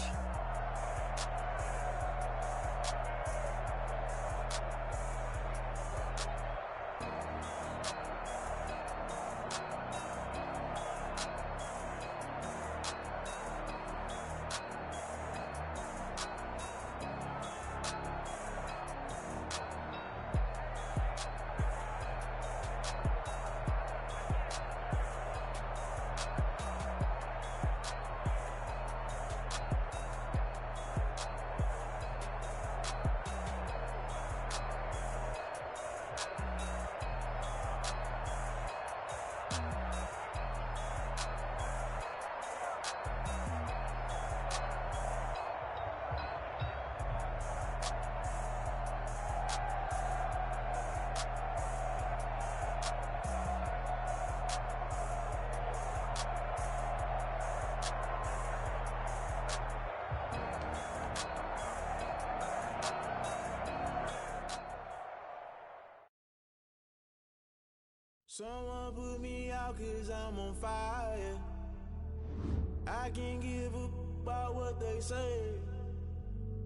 Someone put me out 'cause I'm on fire. I can't give up about what they say.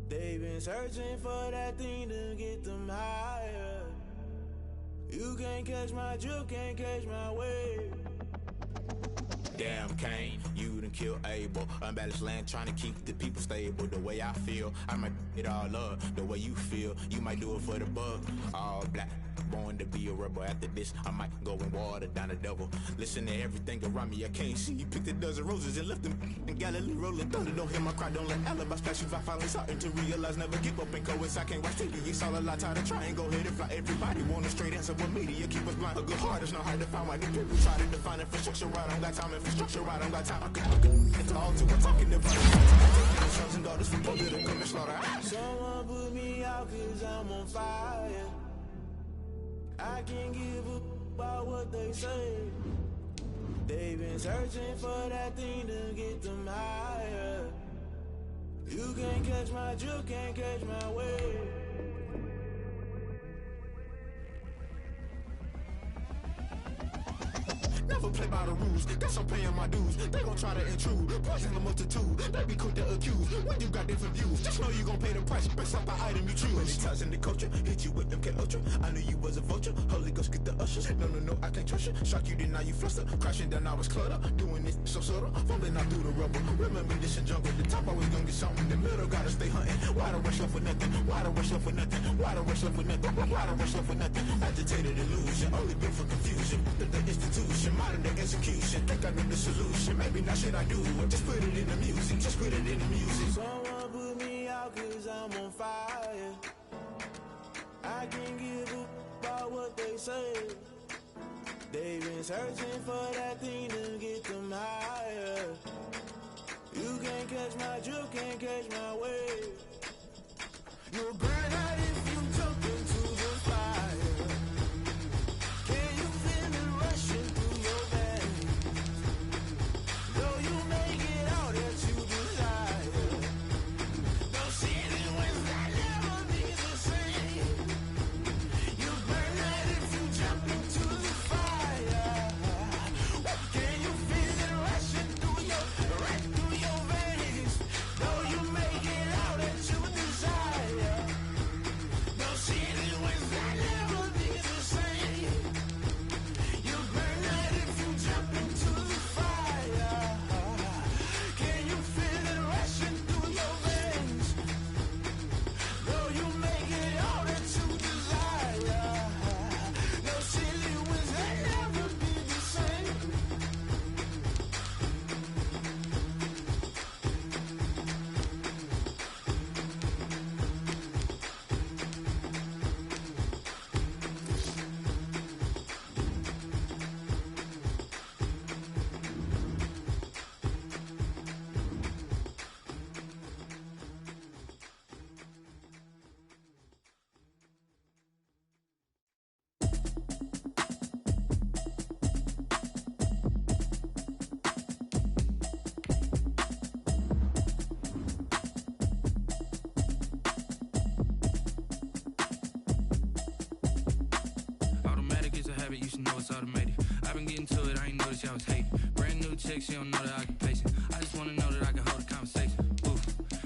They've been searching for that thing to get them higher. You can't catch my drift, can't catch my wave. Damn, Kane, you done killed Abel. Unbalanced land, trying to keep the people stable. The way I feel, I might it all up. The way you feel, you might do it for the bug. All black, born to be a rebel. After this, I might go and water down the devil. Listen to everything around me, I can't see. You picked a dozen roses and left them in Galilee rolling thunder. Don't hear my cry, don't let alibis pass you. I finally starting to realize, never give up and coincide. I can't watch TV, it's all a lot. Tired of trying, go ahead and fly. Everybody want a straight answer with media, keep us blind. A good heart is not hard to find. Why the people try to define infrastructure right? I don't got time, infrastructure right, I don't got time. It's all to what talking about. Sons and daughters from Boulder to come and slaughter. Someone put me out 'cause I'm on fire. I can't give up about what they say. They've been searching for that thing to get them higher. You can't catch my drift, can't catch my wave. Never play by the rules, guess I'm paying my dues. They gon' try to intrude, poison the multitude. They be quick to accuse, when you got different views. Just know you gon' pay the price, based off the item you choose. Many times in the culture, hit you with them K-Ultra. I knew you was a vulture, Holy Ghost get the ushers. No, I can't trust you. Shock you, then now you fluster. Crashing down, I was cluttered. Doing this so subtle, fumbling out through the rubble. Remember this in jungle, the top always gonna get something. The middle gotta stay hunting. Why the rush left for nothing? Why the rush left for nothing? Why the rush left for nothing? Why the rush left for nothing? Agitated illusion, only built for confusion. The institution, modern day execution. Think I know the solution. Maybe not shit I do. Just put it in the music. Just put it in the music. Someone put me out 'cause I'm on fire. I can't give up about what they say. They've been searching for that thing to get them higher. You can't catch my drift, can't catch my wave. You'll burn out if you jump into the fire. Can you feel it rushing through your veins? Though you make it out that you desire. Those seasons when that never be the same. You burn out if you jump into the fire. Can you feel it rushing through your veins? Though you make it out that you desire. y'all was hating. Brand new chick, she don't know the occupation. I just wanna know that I can hold a conversation. Ooh,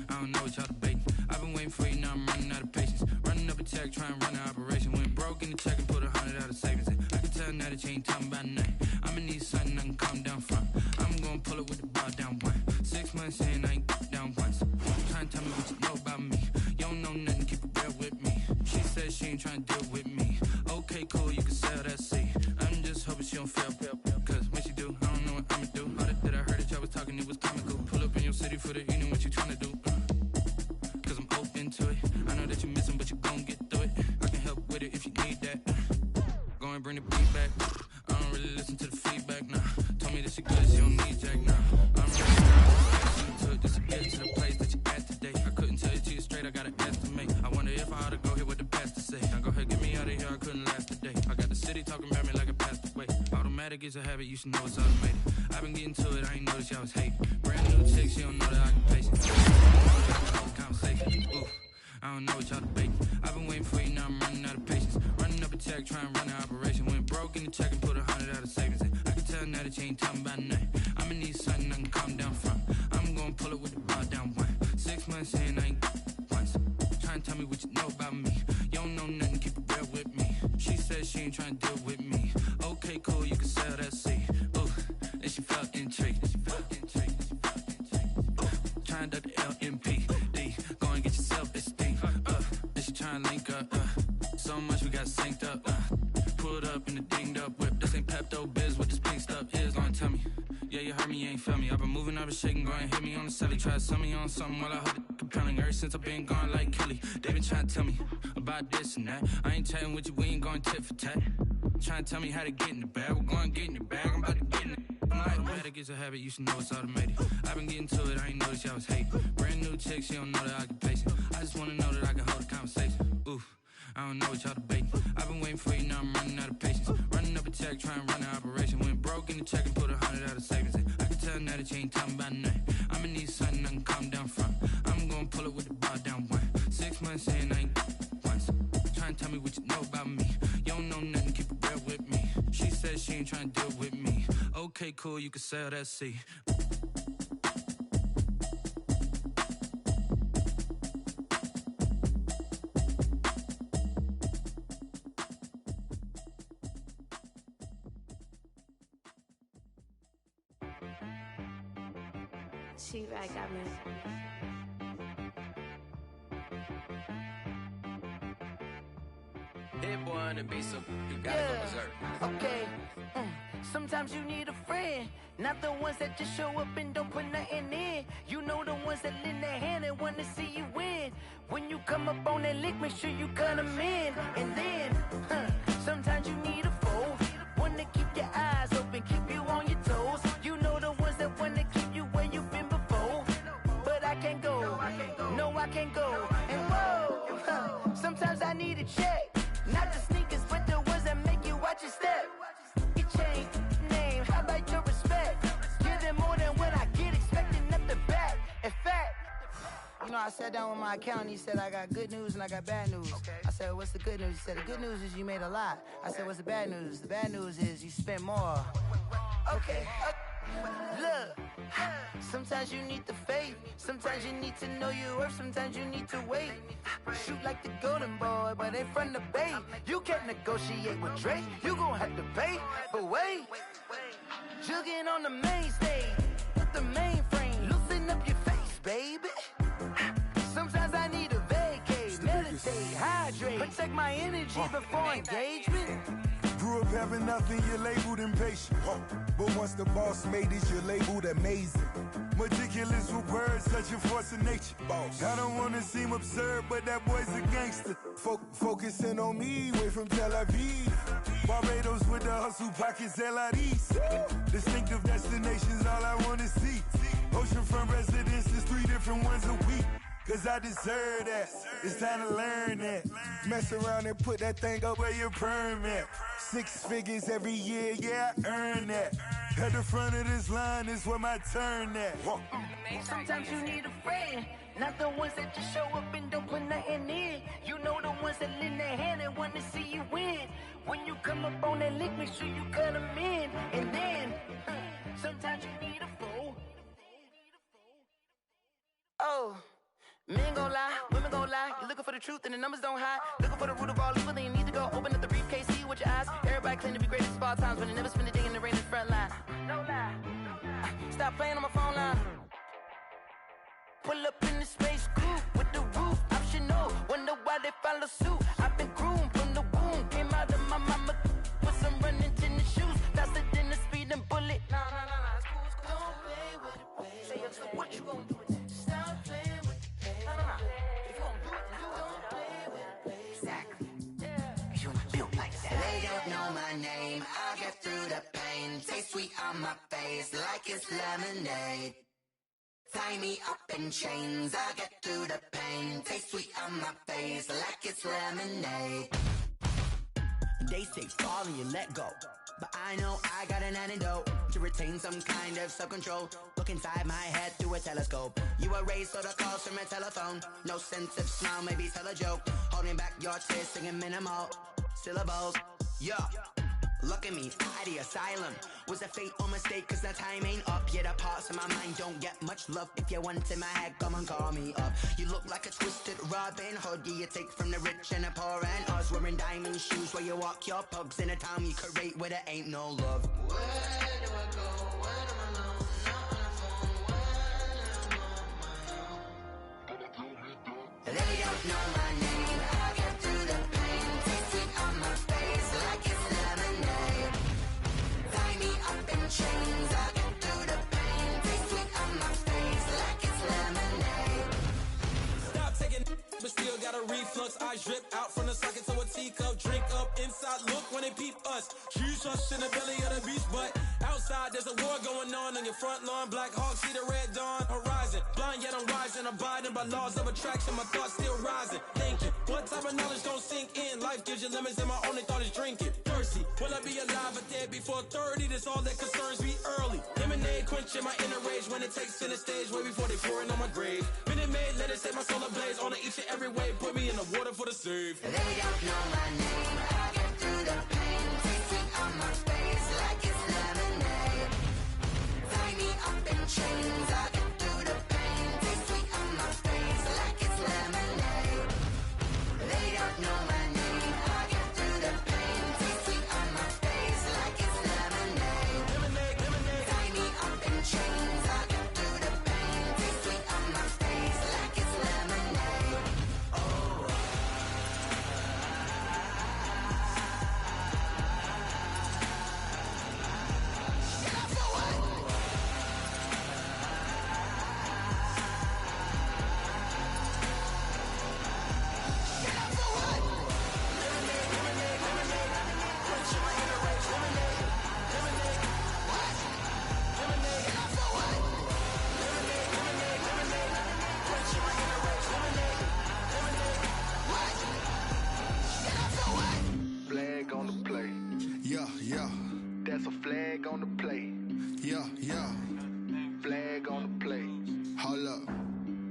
I don't know what y'all debating. I've been waiting for you, now I'm running out of patience. Running up a check, trying to run an operation. Went broke in the check and put 100 out of savings in. I can tell now that you ain't talking about nothing. I'ma need something I can calm down from. I'm gonna pull it with the bar down one. 6 months in, I ain't down once. Trying to tell me what you know about me. You don't know nothing, keep it real with me. She said she ain't trying to deal with me. Okay, cool, you can sell that seed. I'm just hoping she don't fail. Cause when she do, I don't know what I'ma do. All that I heard that y'all was talking, it was comical. Pull up in your city for the evening, what you trying to do? Cause I'm open to it. I know that you're missing, but you gon' get through it. I can help with it if you need that. Go and bring the beat back. I don't really listen to the feedback, nah. Told me that she good, she don't need Jack, nah. I'm ready to it just to get to the place that you at today. I couldn't tell you to you straight, I gotta estimate. I wonder if I ought to go here with the pastor say. Now go ahead, get me out of here, I couldn't last today. I got the city talking about me like a passed away. Automatic is a habit, you should know it's automated. I've been getting to it, I ain't noticed y'all was hating. Brand new chick, she don't know the occupation. Conversation, ooh, I don't know what y'all debating. I've been waiting for you, now I'm running out of patience. Running up a check, trying to run an operation. Went broke in the check and put 100 out of savings in. I can tell now that you ain't talking about nothing. I'ma need something I can calm down from. I'm gonna pull it with the bar down one. 6 months in, I ain't once. Trying to tell me what you know about me. You don't know nothing, keep it real with me. She said she ain't trying to deal with me. Okay, cool, you can sell that seed. Ooh, and she felt intrigued. Trying to the LMPD. Go and get yourself esteem. And she trying to link up. So much we got synced up. Pulled up in the dinged up whip. This ain't Pepto Biz, what this pink stuff is. Long tell me. Yeah, you heard me, you ain't felt me. I've been moving, I've been shaking, go and hit me on the celly. Try to sell me on something while I heard it compelling. Ever since I've been gone like Kelly, they been trying to tell me about this and that. I ain't chatting with you, we ain't going tit for tat. Trying to tell me how to get in the bag, we're going to get in the bag, I'm about to get in it. I'm like, automatic is a habit, you should know it's automated. I've been getting to it, I ain't noticed y'all was hating. Brand new chick, she don't know the occupation. I just wanna know that I can hold a conversation. Ooh, I don't know what y'all debating. I've been waiting for you, now I'm running out of patience. Running up a check, trying to run an operation. Went broke in the check and put 100 out of savings in. I can tell now that you ain't talking about nothing. I'ma need something I can calm down from. I'm gonna pull it with the bar down one. 6 months in, I ain't once. Trying to tell me what you know about me. You don't know nothing, keep it real with me. She said she ain't trying to deal with me. Okay, cool, you can sell that seed. She right, got me. Hit boy on the beat, so you gotta go berserk. Okay. Sometimes you need a friend, not the ones that just show up and don't put nothing in. You know the ones that lend their hand and want to see you win. When you come up on that lick, make sure you cut them in. And then, sometimes you need a foe, one to keep your eyes open, keep you on your toes. You know the ones that want to keep you where you've been before. But I can't go, no I can't go. And whoa, sometimes I need a check. Not the sneakers, but the ones that make you watch your step. You change name, how about your respect? Give them more than what I get, expecting nothing back. In fact, you know, I sat down with my accountant, he said, I got good news and I got bad news. I said, what's the good news? He said, the good news is you made a lot. I said, what's the bad news? The bad news is you spent more. Okay. Look, sometimes you need the faith, sometimes you need to know your worth, sometimes you need to wait. Shoot like the golden boy, but ain't from the bay. You can't negotiate with Drake, you gon' have to pay. But wait, jugging on the main stage with the mainframe, loosen up your face, baby. Sometimes I need a vacate, meditate, hydrate, protect my energy before engagement. Grew up having nothing, you're labeled impatient. But once the boss made it, you're labeled amazing. Meticulous with words, such a force of nature. I don't wanna seem absurd, but that boy's a gangster. Focusing on me, way from Tel Aviv. Barbados with the hustle pockets, LIDs. Distinctive destinations, all I wanna see. Oceanfront residences, 3 different ones a week. Cause I deserve that, it's time to learn that. Mess around and put that thing up where your perm at. 6 figures every year, yeah, I earn that. At the front of this line is where my turn at. Sometimes you need a friend, not the ones that just show up and don't put nothing in. You know the ones that lend their hand and want to see you win. When you come up on that lick, make sure you cut them in. And then, Men gon' lie, women gon' lie. You're looking for the truth and the numbers don't hide. Looking for the root of all evil, then you need to go open up the briefcase, see with your eyes. Everybody claim to be greatest of all times, but they never spend a day in the rain in the front line. No lie. Stop playing on my phone line. Pull up in the space coupe with the roof optional. Wonder why they follow suit. I've been groomed from the womb. Came out of my mama with some running tennis shoes. Faster than the speeding bullet. Nah, it's cool, it's cool. Don't play with it, baby. Say so what you gon' do with it? Stop playing with it, baby. Nah. If you gon' do it, then don't play with it, baby. Exactly. Yeah. Cause you ain't built like that. They don't know my name. I'll get through the pain. Taste sweet on my face like it's lemonade. Tie me up in chains, I'll get through the pain. Taste sweet on my face like it's lemonade. They say fall and you let go, but I know I got an antidote to retain some kind of self-control. Look inside my head through a telescope. You erase all the calls from a telephone. No sense of smile, maybe tell a joke. Holding back your tears, singing minimal syllables. Yeah. Look at me, out the asylum. Was a fate or mistake, cause the time ain't up. Yeah, the parts of my mind don't get much love. If you want in my head, come and call me up. You look like a twisted Robin Hood. Yeah, you take from the rich and the poor and us. Wearing diamond shoes where you walk your pugs. In a town you create where there ain't no love. Where do I go? When I'm alone? Not on the phone. When I'm on my own. They don't know my name. I'll get through the pain. Taste sweet on my face like it's lemonade. Tie me up in chains. I'll get through the pain. Taste sweet on my face like it's lemonade. Stop taking but still got a reflux. Eyes drip out from the socket to a teacup. Drink up inside, look when they peep us. Shoes us in the belly of the beach, but outside there's a war going on your front lawn. Black Hawk see the red dawn horizon. Blind yet I'm rising, abiding by laws of attraction. My thoughts still rising. Thinking, what type of knowledge don't sink in? Life gives you lemons and my only thought is drinking. Thirsty, will I be alive or dead before 30? That's all that concerns me early. Lemonade quenching my inner rage when it takes center stage way before they pour it on my grave. Minute Maid, let it set my soul ablaze on each and every way. Put me in the water for the save. They don't know my name. I'll get through the pain. Taste sweet on my face like it's lemonade. Tie me up in chains. I'll get through the pain. Taste sweet on my face like it's lemonade. They don't know my name. I'll get through the pain. Taste sweet on my face like it's lemonade. Tie me up in chains. I'll get through the pain. Taste sweet on my face like it's lemonade. Flag on the play. Yeah. That's a flag on the play. Yeah. Flag on the play. Hold up.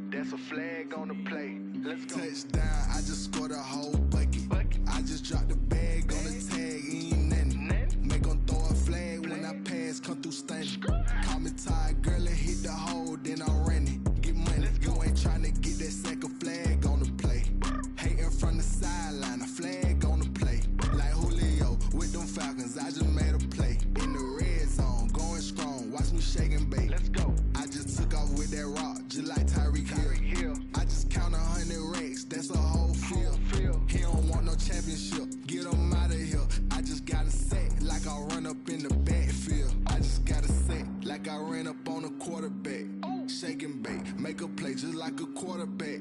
That's a flag on the play. Let's go. Touchdown, I just scored a whole bucket. I just dropped the bag on the tag, ain't nothing. Make 'em throw a flag when I pass, come through stunning. Call me tired, girl, and hit the hole, then I'm running. Get money, you ain't tryna get that second flag on the play. Hating from the sideline, a flag on the play. Like Julio with them Falcons, I just made a play. In the red zone, going strong, watch me shake and bake. Let's go. I just took off with that rock, just like Tyreek Hill. I just count 100 racks, that's a whole field. He don't want no championship, get him out of here. I just got a set like I run up in the backfield. I just got a set like I ran up on a quarterback. Shake and bake, make a play just like a quarterback.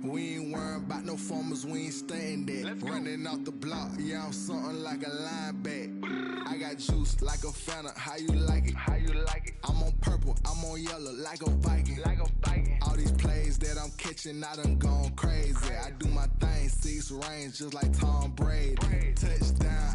We ain't worrying about no formers, we ain't staying there. Running off the block, yeah, I'm something like a linebacker. I got juice like a Fanta, how you like it? I'm on purple, I'm on yellow like a Viking. All these plays that I'm catching, I done gone crazy. I do my thing, 6 range just like Tom Brady. Touchdown,